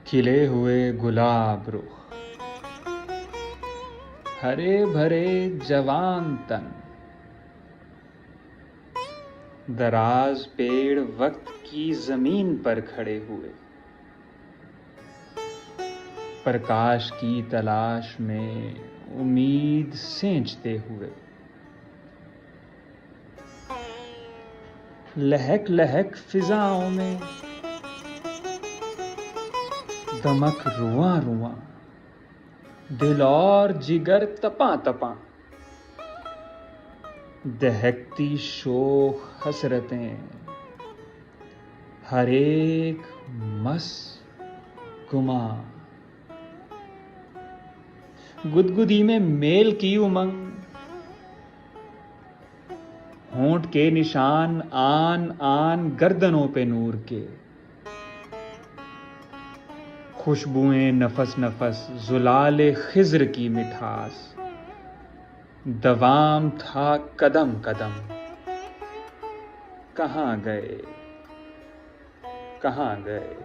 खिले हुए गुलाब रुख, हरे भरे जवान तन, दराज पेड़ वक्त की जमीन पर खड़े हुए, प्रकाश की तलाश में उम्मीद सेंचते हुए, लहक लहक फिजाओं में दमक रुआं रुआं, दिल और जिगर तपा तपा, दहकती शोख हसरतें, हर एक मस गुमा, गुदगुदी में मेल की उमंग, होंठ के निशान आन आन गर्दनों पे नूर के, खुशबुएं नफस नफस जुलाले खिज्र की मिठास, दवाम था कदम कदम, कहाँ गए कहाँ गए।